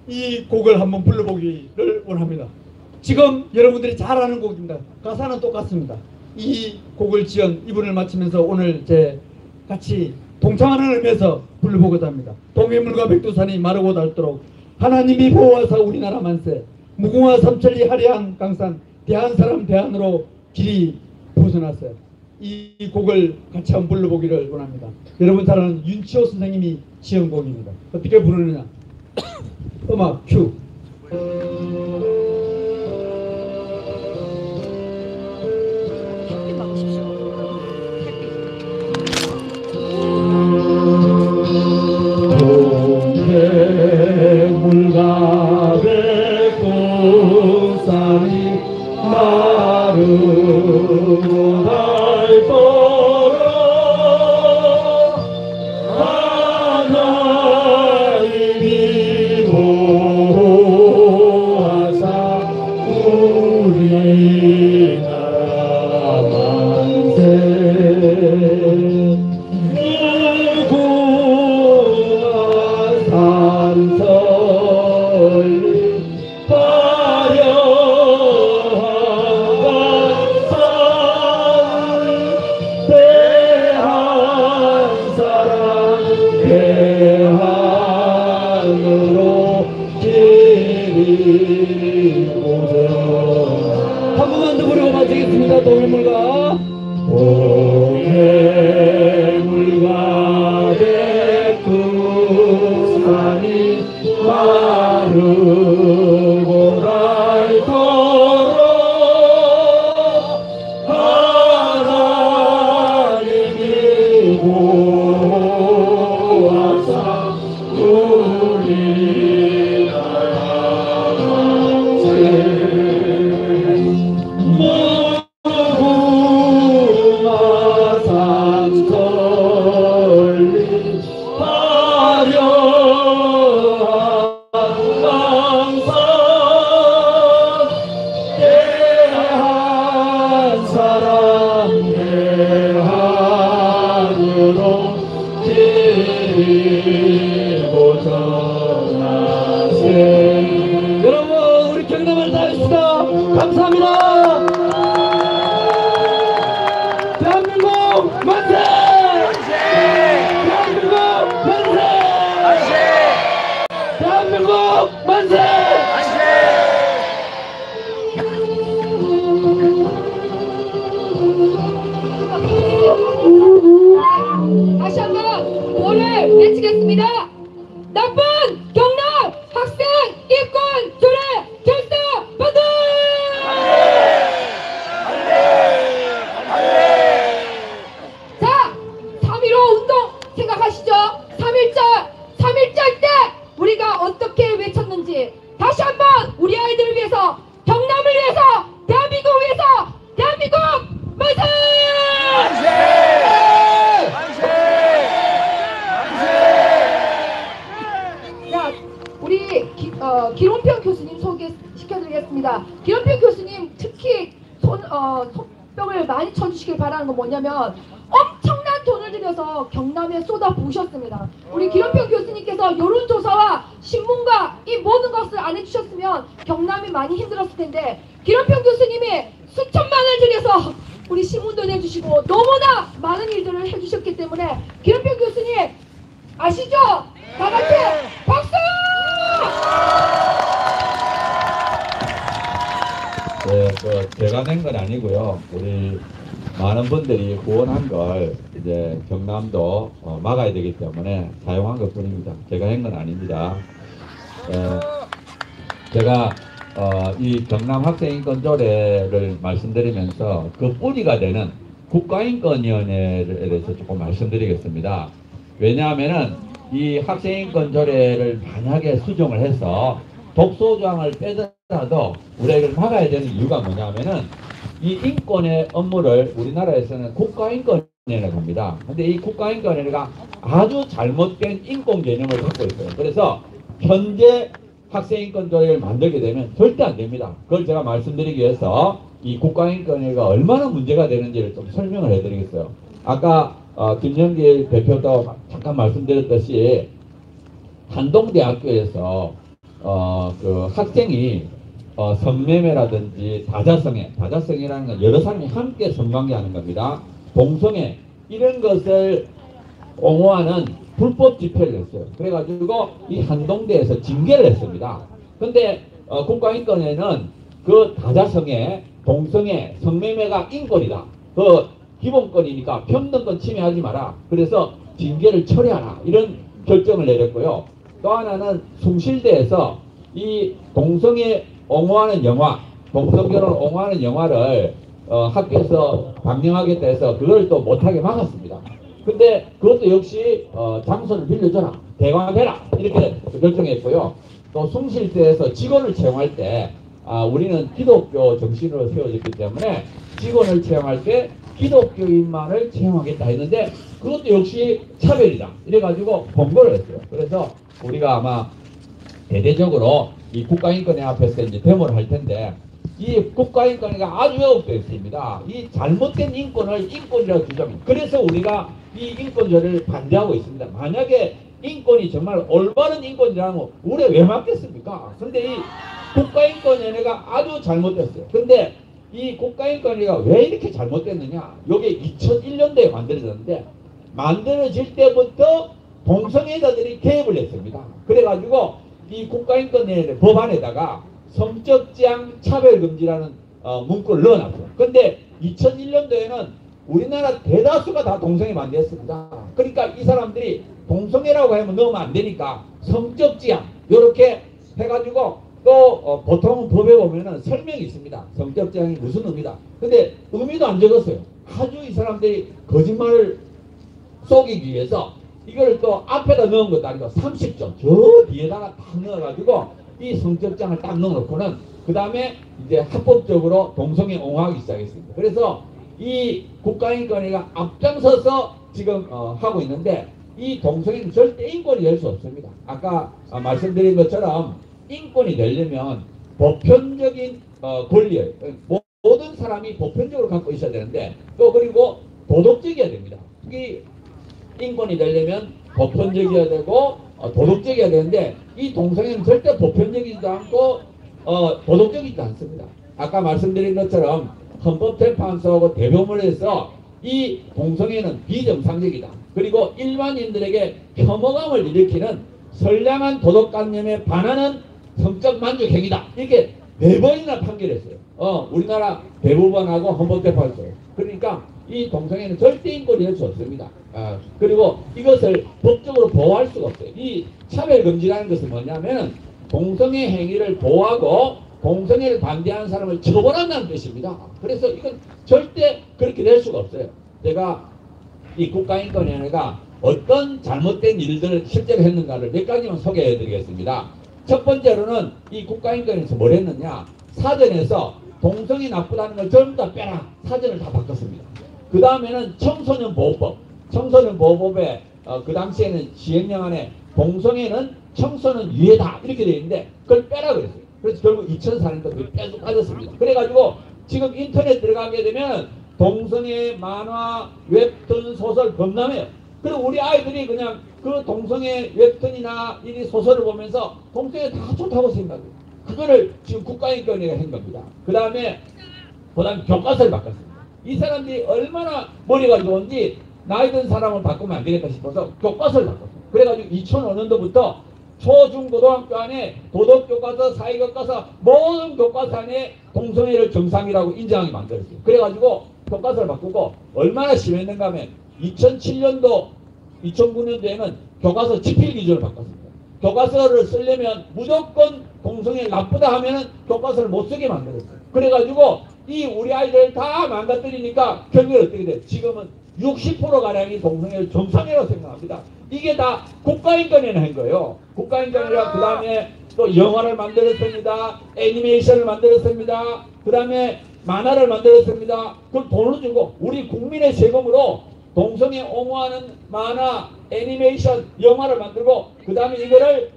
이 곡을 한번 불러보기를 원합니다. 지금 여러분들이 잘 아는 곡입니다. 가사는 똑같습니다. 이 곡을 지은 이분을 마치면서 오늘 제 같이 동참하는 의미에서 불러보고자 합니다. 동해물과 백두산이 마르고 닳도록 하나님이 보호하사 우리나라 만세 무궁화 삼천리 화려한 강산 대한사람 대한으로 길이 벗어났어요. 이 곡을 같이 한번 불러보기를 원합니다. 여러분 잘 아는 윤치호 선생님이 지은 곡입니다. 어떻게 부르느냐. 음악 큐. 동해물과 백두산이 마르고 닳도록 하나님이 보호하사 우리나라 만세 산설리 화려한 강산 대한사랑 대한으로 길이 오전 한 번만 더 부르고 마치겠습니다. 동해물과 백두산이 마르고 닳도록 하나님이 보호하사 우리나라 만세 무궁화 감사합니다. 대한민국 만세! 대한민국 만세! 대한민국 만세! 다시 한번 고를 외치겠습니다. 나쁜 경남 학생 인권 조례 결사 반대! 자, 3.15 운동 생각하시죠? 3.1절 때 우리가 어떻게 외쳤는지 다시 한번 우리 아이들을 위해서, 경남을 위해서, 대한민국을 위해서, 대한민국 만세! 자, 우리 기론평 교수님 소개시켜드리겠습니다. 기론평 교수님 특히 손뼉을 많이 쳐주시길 바라는 건 뭐냐면 엄청난 돈을 들여서 경남에 쏟아 부으셨습니다. 우리 기론평 교수님께서 여론조사와 신문과 이 모든 것을 안 해주셨으면 경남이 많이 힘들었을 텐데 기론평 교수님이 수천만 원을 들여서 우리 신문도 내주시고 너무나 많은 일들을 해주셨기 때문에 기론평 교수님 아시죠? 다 같이 박수! 네, 제가 낸 건 아니고요. 우리 많은 분들이 후원한 걸 이제 경남도 막아야 되기 때문에 사용한 것 뿐입니다. 제가 한 건 아닙니다. 제가 이 경남 학생인권조례를 말씀드리면서 그 뿌리가 되는 국가인권위원회에 대해서 조금 말씀드리겠습니다. 왜냐하면은 이 학생인권조례를 만약에 수정을 해서 독소조항을 빼더라도 우리가 이걸 막아야 되는 이유가 뭐냐면은 이 인권의 업무를 우리나라에서는 국가인권위원회라고 합니다. 근데 이 국가인권위원회가 아주 잘못된 인권 개념을 갖고 있어요. 그래서 현재 학생인권조례를 만들게 되면 절대 안 됩니다. 그걸 제가 말씀드리기 위해서 이 국가인권위가 얼마나 문제가 되는지를 좀 설명을 해드리겠어요. 아까 김영길 대표도 잠깐 말씀드렸듯이 한동대학교에서 그 학생이 성매매라든지 다자성애라는 건 여러 사람이 함께 성관계하는 겁니다. 동성애 이런 것을 옹호하는 불법 집회를 했어요. 그래가지고 이 한동대에서 징계를 했습니다. 근데 국가인권위는 그 다자성애, 동성애, 성매매가 인권이다. 그 기본권이니까 평등권 침해하지 마라. 그래서 징계를 처리하라. 이런 결정을 내렸고요. 또 하나는 숭실대에서 이 동성애 옹호하는 영화, 동성결혼 옹호하는 영화를 학교에서 방영하겠다 해서 그걸 또 못하게 막았습니다. 근데 그것도 역시 장소를 빌려줘라, 대관해라 이렇게 결정했고요. 또 숭실대에서 직원을 채용할 때 우리는 기독교 정신으로 세워졌기 때문에 직원을 채용할 때 기독교인만을 채용하겠다 했는데 그것도 역시 차별이다 이래가지고 권고를 했어요. 그래서 우리가 아마 대대적으로 이 국가인권위 앞에서 이제 데모를 할 텐데 이 국가인권위가 아주 왜곡되어 있습니다. 이 잘못된 인권을 인권이라고 주장합니다. 그래서 우리가 이 인권조례를 반대하고 있습니다. 만약에 인권이 정말 올바른 인권이라면 우리가 왜 맞겠습니까? 근데 이 국가인권위원회가 아주 잘못됐어요. 근데 이 국가인권위가 왜 이렇게 잘못됐느냐? 이게 2001년도에 만들어졌는데 만들어질 때부터 동성애자들이 개입을 했습니다. 그래가지고 이 국가인권위원회 법안에다가 성적지향 차별금지라는 문구를 넣어놨어요. 근데 2001년도에는 우리나라 대다수가 다 동성애 반대했습니다. 그러니까 이 사람들이 동성애라고 하면 넣으면 안 되니까 성적지향 이렇게 해가지고 또 보통 법에 보면은 설명이 있습니다. 성적지향이 무슨 의미다. 근데 의미도 안 적었어요. 아주 이 사람들이 거짓말을 속이기 위해서 이걸 또 앞에다 넣은 것도 아니고 30점 저 뒤에다가 딱 넣어가지고 이 성적장을 딱 넣어놓고는 그 다음에 이제 합법적으로 동성애 옹호하기 시작했습니다. 그래서 이 국가인권위가 앞장서서 지금 하고 있는데 이 동성애는 절대 인권이 될 수 없습니다. 아까 말씀드린 것처럼 인권이 되려면 보편적인 권리예요. 모든 사람이 보편적으로 갖고 있어야 되는데 또 그리고 도덕적이어야 됩니다. 이 인권이 되려면 보편적이어야 되고 도덕적이어야 되는데 이 동성애는 절대 보편적이지도 않고 도덕적이지도 않습니다. 아까 말씀드린 것처럼 헌법재판소하고 대법원에서 이 동성애는 비정상적이다. 그리고 일반인들에게 혐오감을 일으키는 선량한 도덕관념에 반하는 성적 만족 행위다. 이렇게 4번이나 판결했어요. 우리나라 대법원하고 헌법재판소. 그러니까 이 동성애는 절대 인권이 될 수 없습니다. 그리고 이것을 법적으로 보호할 수가 없어요. 이 차별금지라는 것은 뭐냐면 동성애 행위를 보호하고 동성애를 반대하는 사람을 처벌한다는 뜻입니다. 그래서 이건 절대 그렇게 될 수가 없어요. 제가 이 국가인권위원회가 어떤 잘못된 일들을 실제로 했는가를 몇 가지만 소개해 드리겠습니다. 첫 번째로는 이 국가인권위에서 뭘 했느냐, 사전에서 동성애 나쁘다는 걸 전부 다 빼라, 사전을 다 바꿨습니다. 그 다음에는 청소년보호법, 청소년보호법에 그 당시에는 시행령 안에 동성애는 청소년 유해다 이렇게 되어 있는데 그걸 빼라 그랬어요. 그래서 결국 2004년도 빼서 빠졌습니다. 그래가지고 지금 인터넷 들어가게 되면 동성애 만화, 웹툰, 소설 범람해요. 그리고 우리 아이들이 그냥 그 동성애 웹툰이나 이 소설을 보면서 동성애 다 좋다고 생각해요. 그거를 지금 국가인권위가 한 겁니다. 그 다음에 교과서를 바꿨습니다. 이 사람들이 얼마나 머리가 좋은지 나이 든 사람을 바꾸면 안 되겠다 싶어서 교과서를 바꿨어요. 그래가지고 2005년도부터 초, 중, 고등학교 안에 도덕교과서, 사회교과서 모든 교과서 안에 동성애를 정상이라고 인정하게 만들었어요. 그래가지고 교과서를 바꾸고 얼마나 심했는가 하면 2007년도, 2009년도에는 교과서 집필 기준을 바꿨습니다. 교과서를 쓰려면 무조건 동성애 나쁘다 하면은 교과서를 못 쓰게 만들었어요. 그래가지고 이 우리 아이들 다 망가뜨리니까 결국에 어떻게 돼요? 지금은 60%가량이 동성애를 정상이라고 생각합니다. 이게 다 국가인권위원회 한 거예요. 국가인권위가 그 다음에 또 영화를 만들었습니다. 애니메이션을 만들었습니다. 그 다음에 만화를 만들었습니다. 그걸 돈을 주고 우리 국민의 세금으로 동성애 옹호하는 만화, 애니메이션, 영화를 만들고 그 다음에 이거를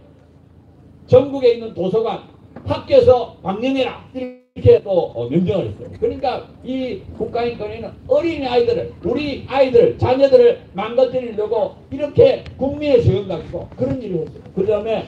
전국에 있는 도서관, 학교에서 방영해라 이렇게 또 명령을 했어요. 그러니까 이 국가인권위는 어린이 아이들을, 우리 아이들, 자녀들을 망가뜨리려고 이렇게 국민의 세금 가지고 그런 일을 했어요. 그 다음에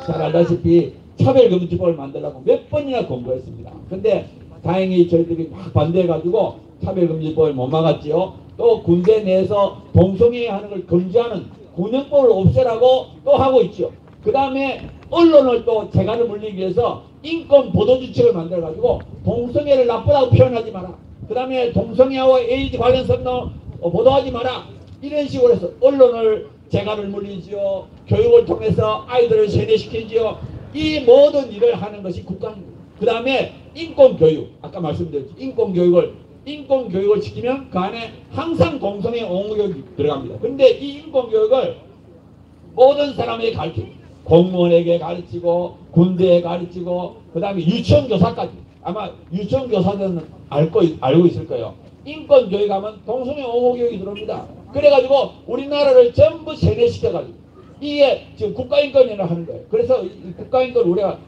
잘 알다시피 차별금지법을 만들려고 몇 번이나 권고했습니다. 근데 다행히 저희들이 막 반대해가지고 차별금지법을 못 막았지요. 또 군대 내에서 동성애 하는 걸 금지하는 군형법을 없애라고 또 하고 있죠. 그 다음에 언론을 또 재갈을 물리기 위해서 인권 보도주칙을 만들어가지고 동성애를 나쁘다고 표현하지 마라. 그 다음에 동성애와 에이즈 관련성 보도하지 마라. 이런 식으로 해서 언론을 재갈을 물리지요. 교육을 통해서 아이들을 세뇌시키지요. 이 모든 일을 하는 것이 국가입니다. 그 다음에 인권교육, 아까 말씀드렸죠. 인권교육을 시키면 그 안에 항상 동성애 옹호교육이 들어갑니다. 근데 이 인권교육을 모든 사람에게 가르칩니다. 공무원에게 가르치고 군대에 가르치고 그 다음에 유치원교사까지. 아마 유치원교사들은 알고 있을 거예요. 인권교육하면 동성애 옹호교육이 들어옵니다. 그래가지고 우리나라를 전부 세뇌시켜가지고 이게 지금 국가인권위를 하는 거예요. 그래서 이 국가인권 우리가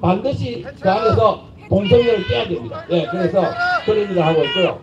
반드시 그 안에서 동성애를 빼야 됩니다. 네, 그래서 그런 일을 하고 있고요.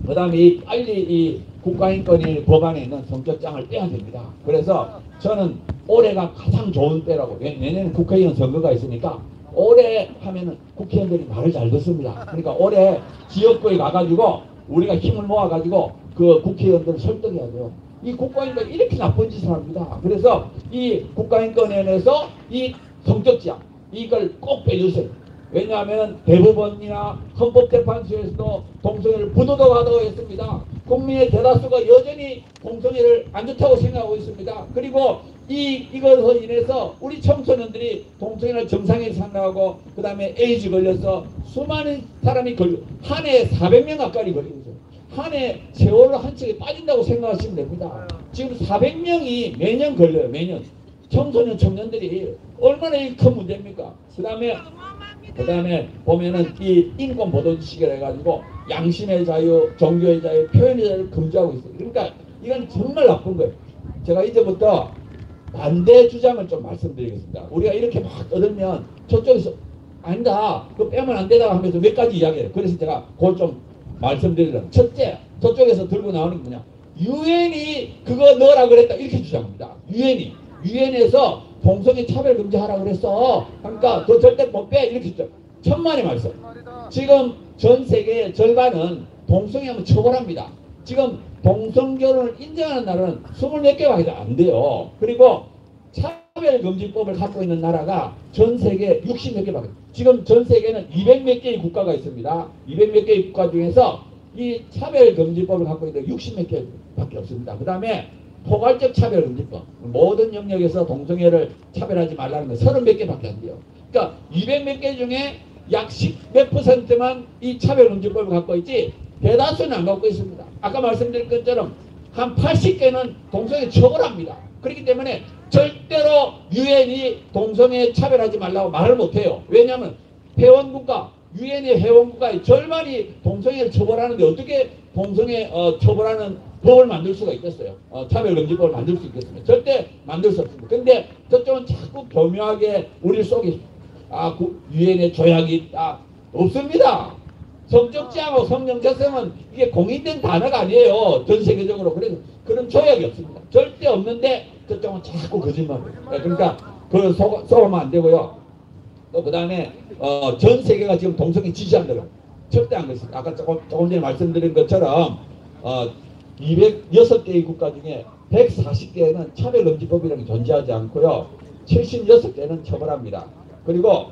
그 다음에 빨리 이 국가인권위 법안에 있는 성적장을 빼야 됩니다. 그래서 저는 올해가 가장 좋은 때라고. 내년에는 국회의원 선거가 있으니까 올해 하면은 국회의원들이 말을 잘 듣습니다. 그러니까 올해 지역구에 가가지고 우리가 힘을 모아가지고 그 국회의원들을 설득해야 돼요. 이 국가인권이 이렇게 나쁜 짓을 합니다. 그래서 이 국가인권위원회에서 이 성적지향 이걸 꼭 빼주세요. 왜냐하면 대법원이나 헌법재판소에서도 동성애를 부도덕하다고 했습니다. 국민의 대다수가 여전히 동성애를 안 좋다고 생각하고 있습니다. 그리고 이것으로 인해서 우리 청소년들이 동성애를 정상에 생각하고 그 다음에 에이즈 걸려서 수많은 사람이 한 해에 400명 가까이 걸리고 있어요. 한 해 세월호 한 척에 빠진다고 생각하시면 됩니다. 지금 400명이 매년 걸려요. 매년. 청소년 청년들이 얼마나 큰 문제입니까? 그 다음에 보면은 이 인권 보도지식을 해가지고 양심의 자유, 종교의 자유, 표현의 자유를 금지하고 있어요. 그러니까 이건 정말 나쁜 거예요. 제가 이제부터 반대 주장을 좀 말씀드리겠습니다. 우리가 이렇게 막 떠들면 저쪽에서 아니다, 그거 빼면 안 되다 하면서 몇 가지 이야기해요. 그래서 제가 그걸 좀 말씀드리려고. 첫째, 저쪽에서 들고 나오는 게 뭐냐, 유엔이 그거 넣으라 그랬다 이렇게 주장합니다. 유엔에서 동성애 차별 금지하라고 그랬어. 그러니까 너 절대 못 빼 이렇게 주장. 천만의 말씀. 지금 전 세계의 절반은 동성애를 처벌합니다. 지금 동성결혼을 인정하는 나라는 20몇 개밖에 안 돼요. 그리고 차별금지법을 갖고 있는 나라가 전 세계 60몇 개밖에. 지금 전 세계는 200몇 개의 국가가 있습니다. 200몇 개의 국가 중에서 이 차별금지법을 갖고 있는 60몇 개밖에 없습니다. 그 다음에 포괄적 차별금지법. 모든 영역에서 동성애를 차별하지 말라는 건 30몇 개밖에 안 돼요. 그러니까 200몇 개 중에 약 10몇 %만 이 차별금지법을 갖고 있지 대다수는 안 갖고 있습니다. 아까 말씀드린 것처럼 한 80개는 동성애 처벌합니다. 그렇기 때문에 절대로 유엔이 동성애 차별하지 말라고 말을 못해요. 왜냐하면 회원국가, 유엔의 회원국가의 절반이 동성애를 처벌하는데 어떻게 동성애 처벌하는 법을 만들 수가 있겠어요? 차별금지법을 만들 수 있겠습니까? 절대 만들 수 없습니다. 근데 저쪽은 자꾸 교묘하게 우리를 속이 유엔의 조약이 있다. 없습니다. 성적지하고 성정체성은 이게 공인된 단어가 아니에요. 전 세계적으로. 그래서 그런 조약이 없습니다. 절대 없는데 저쪽은 자꾸 거짓말을 해요. 그러니까 그걸 속으면 안 되고요. 또 그 다음에 전 세계가 지금 동성애 지지한다고 절대 안 그렇습니다. 아까 조금 전에 말씀드린 것처럼 206개의 국가 중에 140개는 차별금지법이라는 게 존재하지 않고요. 76개는 처벌합니다. 그리고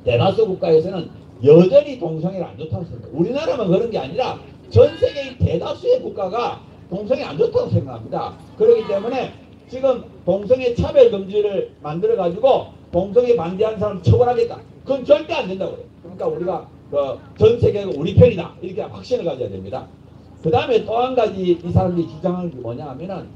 대다수 국가에서는 여전히 동성애를 안 좋다고 생각합니다. 우리나라만 그런 게 아니라 전 세계의 대다수의 국가가 동성애 안 좋다고 생각합니다. 그렇기 때문에 지금 동성애 차별금지를 만들어가지고 동성애 반대하는 사람을 처벌하겠다. 그건 절대 안 된다고 그래요. 그러니까 우리가 전 세계가 우리 편이다. 이렇게 확신을 가져야 됩니다. 그 다음에 또 한 가지 이 사람들이 주장하는 게 뭐냐 하면은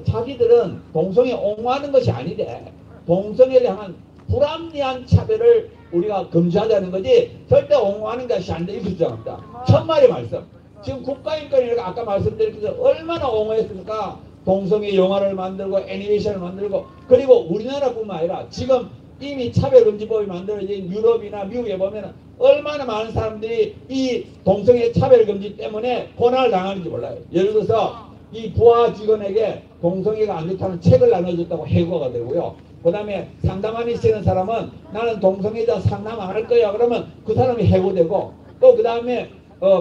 자기들은 동성애 옹호하는 것이 아니래. 동성애를 향한 불합리한 차별을 우리가 금지하자는 거지 절대 옹호하는 것이 아닌데 이렇게 주장합니다. 천만의 말씀. 지금 국가인권이라고 아까 말씀드린 것처럼 얼마나 옹호했습니까? 동성애 영화를 만들고 애니메이션을 만들고 그리고 우리나라뿐만 아니라 지금 이미 차별금지법이 만들어진 유럽이나 미국에 보면 얼마나 많은 사람들이 이 동성애 차별금지 때문에 고난을 당하는지 몰라요. 예를 들어서 이 부하 직원에게 동성애가 안 좋다는 책을 나눠줬다고 해고가 되고요. 그 다음에 상담하는 시는 사람은 나는 동성애자 상담 안 할 거야 그러면 그 사람이 해고되고 또 그 다음에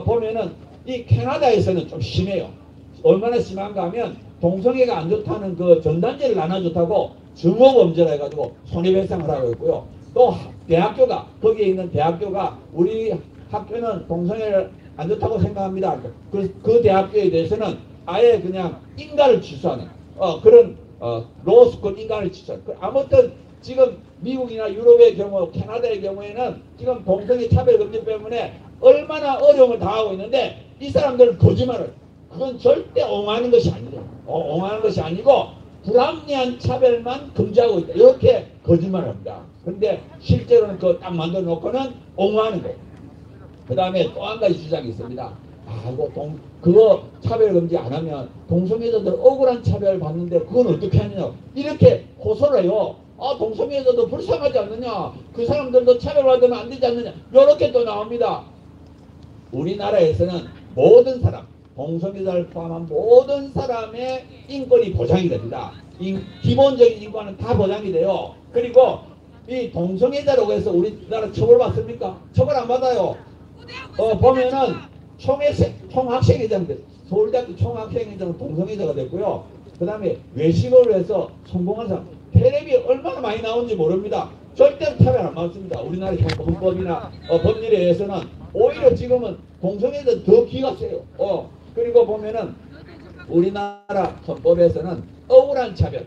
보면은 이 캐나다에서는 좀 심해요. 얼마나 심한가 하면 동성애가 안 좋다는 그 전단지를 나눠줬다고 증오범죄라 해가지고 손해배상을 하고 있고요. 또 대학교가 거기에 있는 대학교가 우리 학교는 동성애를 안 좋다고 생각합니다. 그 대학교에 대해서는 아예 그냥 인가를 취소하는 그런 로스쿨 인간을 취소하는 아무튼 지금 미국이나 유럽의 경우 캐나다의 경우에는 지금 동성애 차별금지 때문에 얼마나 어려움을 당하고 있는데 이 사람들은 거짓말을 그건 절대 옹호하는 것이 아니에요. 옹호하는 것이 아니고 불합리한 차별만 금지하고 있다. 이렇게 거짓말을 합니다. 그런데 실제로는 그거 딱 만들어 놓고는 옹호하는 거예요. 그 다음에 또 한 가지 주장이 있습니다. 그거 차별 금지 안 하면 동성애자들 억울한 차별 받는데 그건 어떻게 하느냐. 이렇게 호소를 해요. 동성애자도 불쌍하지 않느냐. 그 사람들도 차별받으면 안 되지 않느냐. 이렇게 또 나옵니다. 우리나라에서는 모든 사람, 동성애자를 포함한 모든 사람의 인권이 보장이 됩니다. 기본적인 인권은 다 보장이 돼요. 그리고 이 동성애자라고 해서 우리나라 처벌받습니까? 처벌 안 받아요. 보면은 총학생회장 서울대학교 총학생회장은 동성애자가 됐고요. 그 다음에 외식을 해서 성공한 사람 텔레비 얼마나 많이 나오는지 모릅니다. 절대로 차별 안 받습니다. 우리나라 헌법이나 법률에 의해서는 오히려 지금은 동성애자 더 기가 세요. 그리고 보면은 우리나라 헌법에서는 억울한 차별,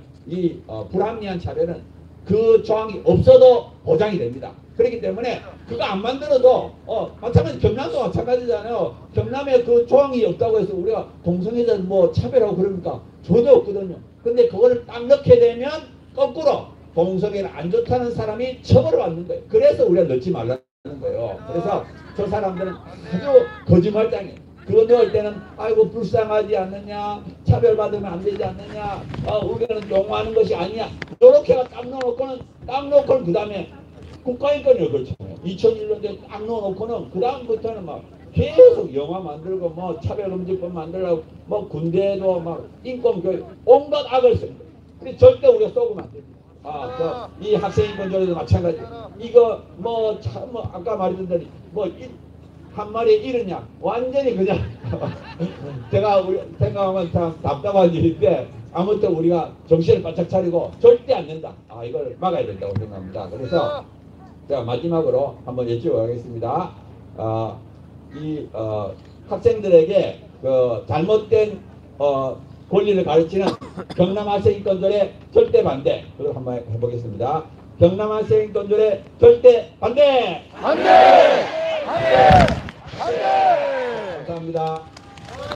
불합리한 차별은 그 조항이 없어도 보장이 됩니다. 그렇기 때문에 그거 안 만들어도 마찬가지 경남도 마찬가지잖아요. 경남에 그 조항이 없다고 해서 우리가 동성애자 뭐 차별하고 그럽니까? 전혀 없거든요. 근데 그거를 딱 넣게 되면 거꾸로 동성애를 안 좋다는 사람이 처벌을 받는 거예요. 그래서 우리가 넣지 말라는 거예요. 그래서 저 사람들은 아주 거짓말장이에요. 그거 넣을 때는 아이고 불쌍하지 않느냐, 차별받으면 안 되지 않느냐, 우리는 용어하는 것이 아니냐, 이렇게가 딱 넣어놓고는 그 다음에 국가인권을 그렇잖아요. 2001년도에 딱 넣어놓고는 그 다음부터는 막 계속 영화 만들고 뭐 차별금지법 만들려고 뭐 군대에도 막 인권교육 온갖 악을 씁니다. 근데 절대 우리가 쏘고는 안 됩니다. 이 학생인권조례도 마찬가지. 이거 뭐 참 뭐 아까 말했던 뭐 한 마리에 잃었냐 완전히 그냥 제가 생각하면 참 답답한 일인데 아무튼 우리가 정신을 바짝 차리고 절대 안 된다. 이걸 막아야 된다고 생각합니다. 그래서 제가 마지막으로 한번 여쭤보겠습니다. 학생들에게 그 잘못된 권리를 가르치는 경남학생인권조례 절대 반대. 그걸 한번 해보겠습니다. 경남학생인권조례 절대 반대. 반대! 반대! 반대! 감사합니다.